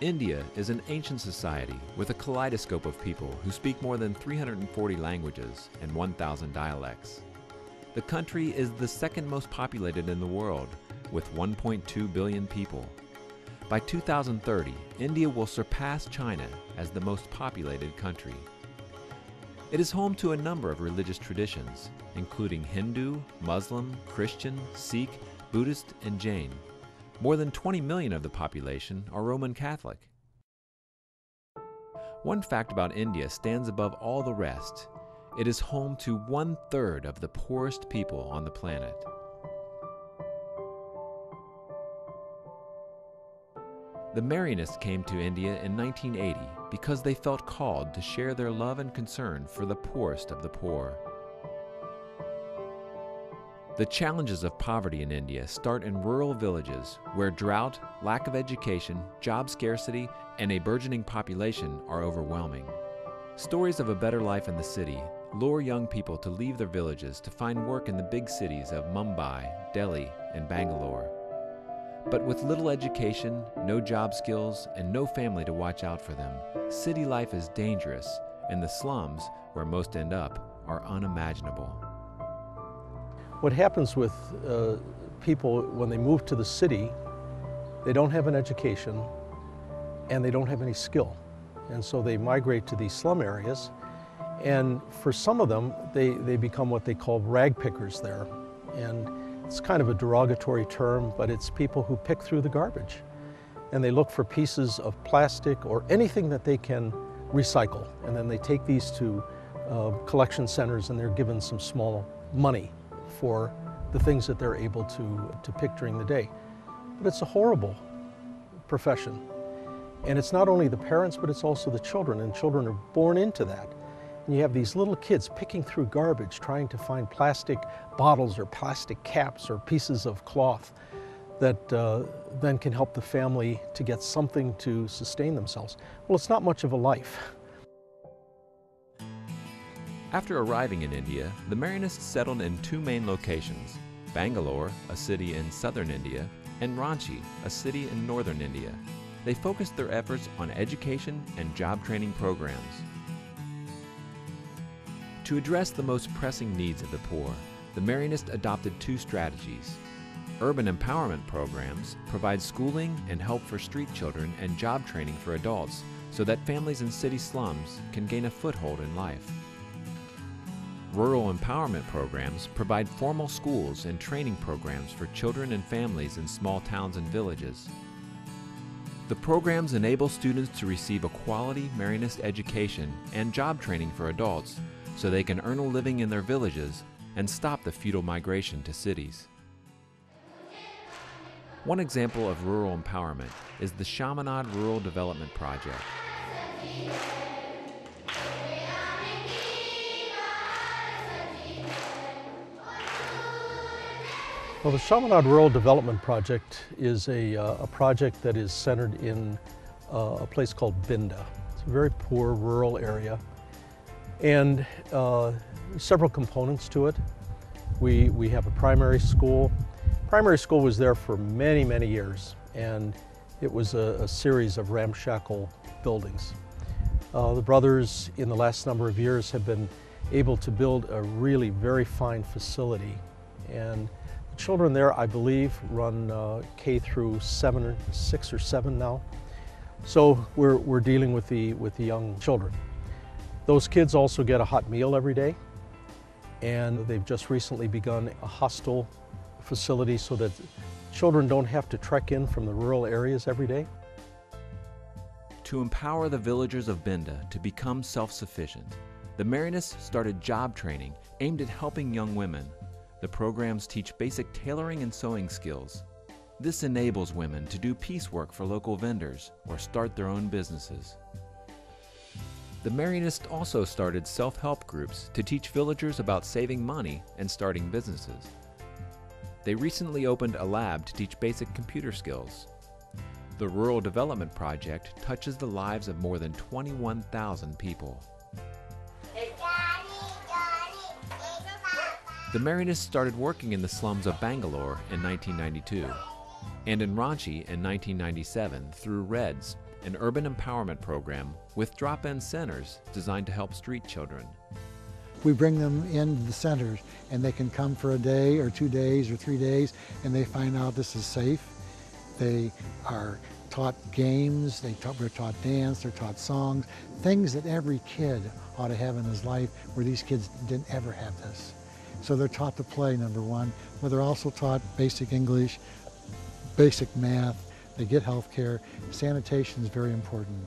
India is an ancient society with a kaleidoscope of people who speak more than 340 languages and 1,000 dialects. The country is the second most populated in the world, with 1.2 billion people. By 2030, India will surpass China as the most populated country. It is home to a number of religious traditions, including Hindu, Muslim, Christian, Sikh, Buddhist, and Jain. More than 20 million of the population are Roman Catholic. One fact about India stands above all the rest. It is home to 1/3 of the poorest people on the planet. The Marianists came to India in 1980 because they felt called to share their love and concern for the poorest of the poor. The challenges of poverty in India start in rural villages where drought, lack of education, job scarcity, and a burgeoning population are overwhelming. Stories of a better life in the city lure young people to leave their villages to find work in the big cities of Mumbai, Delhi, and Bangalore. But with little education, no job skills, and no family to watch out for them, city life is dangerous, and the slums, where most end up, are unimaginable. What happens with people when they move to the city, they don't have an education and they don't have any skill. And so they migrate to these slum areas, and for some of them, they become what they call rag pickers there. And it's kind of a derogatory term, but it's people who pick through the garbage. And they look for pieces of plastic or anything that they can recycle. And then they take these to collection centers and they're given some small money for the things that they're able to pick during the day. But it's a horrible profession. And it's not only the parents, but it's also the children, and children are born into that. And you have these little kids picking through garbage, trying to find plastic bottles or plastic caps or pieces of cloth that then can help the family to get something to sustain themselves. Well, it's not much of a life. After arriving in India, the Marianists settled in two main locations: Bangalore, a city in southern India, and Ranchi, a city in northern India. They focused their efforts on education and job training programs. To address the most pressing needs of the poor, the Marianists adopted two strategies. Urban empowerment programs provide schooling and help for street children and job training for adults so that families in city slums can gain a foothold in life. Rural empowerment programs provide formal schools and training programs for children and families in small towns and villages. The programs enable students to receive a quality Marianist education and job training for adults so they can earn a living in their villages and stop the feudal migration to cities. One example of rural empowerment is the Chaminade Rural Development Project. Well, the Chaminade Rural Development Project is a project that is centered in a place called Binda. It's a very poor rural area, and several components to it. We have a primary school. Primary school was there for many, many years, and it was a series of ramshackle buildings. The brothers, in the last number of years, have been able to build a really very fine facility, and children there, I believe, run K through 6 or 7 now. So we're dealing with the young children. Those kids also get a hot meal every day, and they've just recently begun a hostel facility so that children don't have to trek in from the rural areas every day. To empower the villagers of Binda to become self-sufficient, the Marianists started job training aimed at helping young women. The programs teach basic tailoring and sewing skills. This enables women to do piecework for local vendors or start their own businesses. The Marianists also started self-help groups to teach villagers about saving money and starting businesses. They recently opened a lab to teach basic computer skills. The Rural Development Project touches the lives of more than 21,000 people. The Marianists started working in the slums of Bangalore in 1992 and in Ranchi in 1997 through REDS, an urban empowerment program with drop-in centers designed to help street children. We bring them into the centers and they can come for a day or 2 days or 3 days and they find out this is safe. They are taught games, we're taught dance, they're taught songs, things that every kid ought to have in his life where these kids didn't ever have this. So they're taught to play, number one, but they're also taught basic English, basic math, they get health care. Sanitation is very important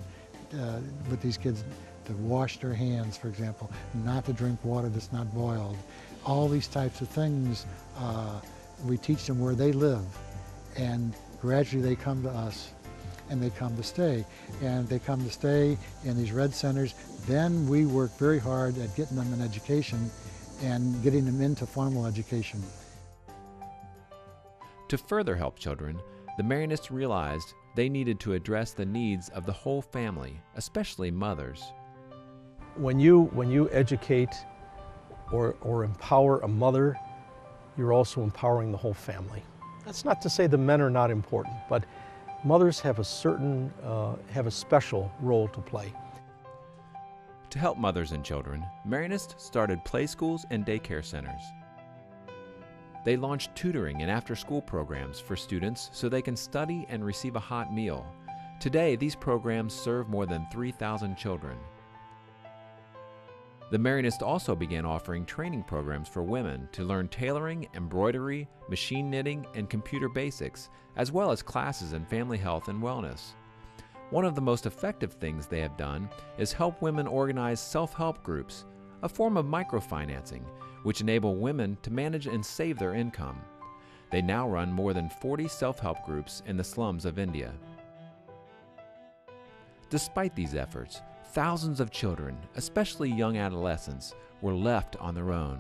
with these kids, to wash their hands, for example, not to drink water that's not boiled. All these types of things, we teach them where they live, and gradually they come to us and they come to stay. And they come to stay in these RED centers. Then we work very hard at getting them an education and getting them into formal education. To further help children, the Marianists realized they needed to address the needs of the whole family, especially mothers. When you educate or empower a mother, you're also empowering the whole family. That's not to say the men are not important, but mothers have a special role to play. To help mothers and children, Marianists started play schools and daycare centers. They launched tutoring and after-school programs for students so they can study and receive a hot meal. Today, these programs serve more than 3,000 children. The Marianists also began offering training programs for women to learn tailoring, embroidery, machine knitting, and computer basics, as well as classes in family health and wellness. One of the most effective things they have done is help women organize self-help groups, a form of microfinancing, which enable women to manage and save their income. They now run more than 40 self-help groups in the slums of India. Despite these efforts, thousands of children, especially young adolescents, were left on their own.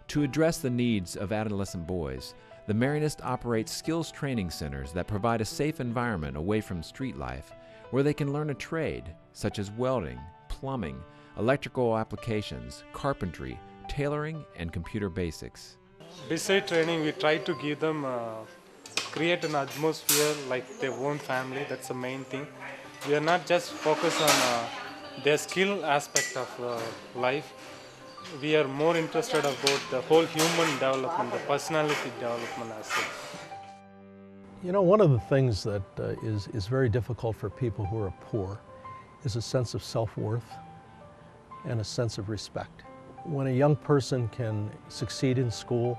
To address the needs of adolescent boys, the Marianists operate skills training centers that provide a safe environment away from street life, where they can learn a trade, such as welding, plumbing, electrical applications, carpentry, tailoring, and computer basics. Besides training, we try to give them, create an atmosphere like their own family. That's the main thing. We are not just focused on their skill aspect of life. We are more interested about the whole human development, the personality development as well. You know, one of the things that is very difficult for people who are poor is a sense of self-worth and a sense of respect. When a young person can succeed in school,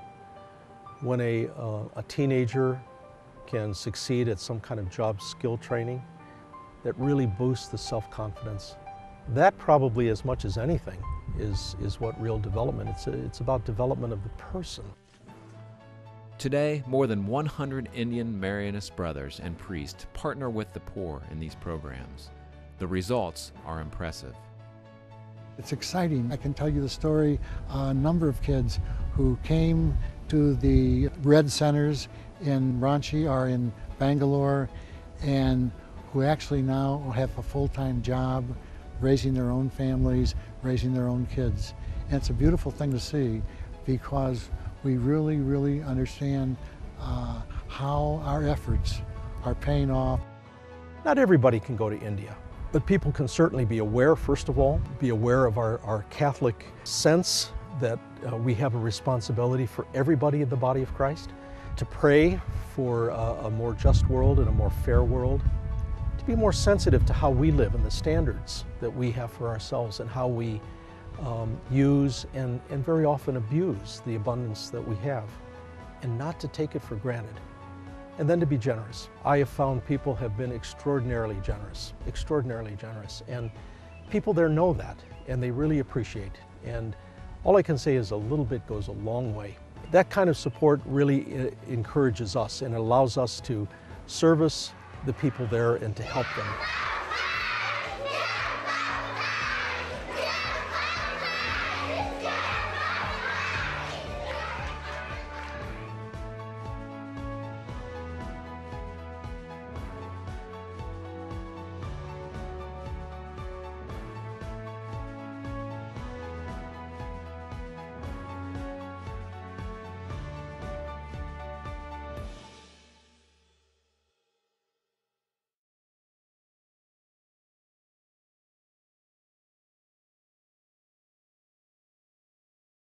when a teenager can succeed at some kind of job skill training, that really boosts the self-confidence. That probably, as much as anything, is what real development. It's about development of the person. Today, more than 100 Indian Marianist brothers and priests partner with the poor in these programs. The results are impressive. It's exciting. I can tell you the story of a number of kids who came to the RED centers in Ranchi or in Bangalore and who actually now have a full-time job, raising their own families, raising their own kids. And it's a beautiful thing to see because we really, really understand how our efforts are paying off. Not everybody can go to India, but people can certainly be aware, first of all, be aware of our Catholic sense that we have a responsibility for everybody in the body of Christ, to pray for a more just world and a more fair world, to be more sensitive to how we live and the standards that we have for ourselves and how we use and very often abuse the abundance that we have, and not to take it for granted. And then to be generous. I have found people have been extraordinarily generous, and people there know that, and they really appreciate. And all I can say is a little bit goes a long way. That kind of support really encourages us and allows us to service the people there and to help them.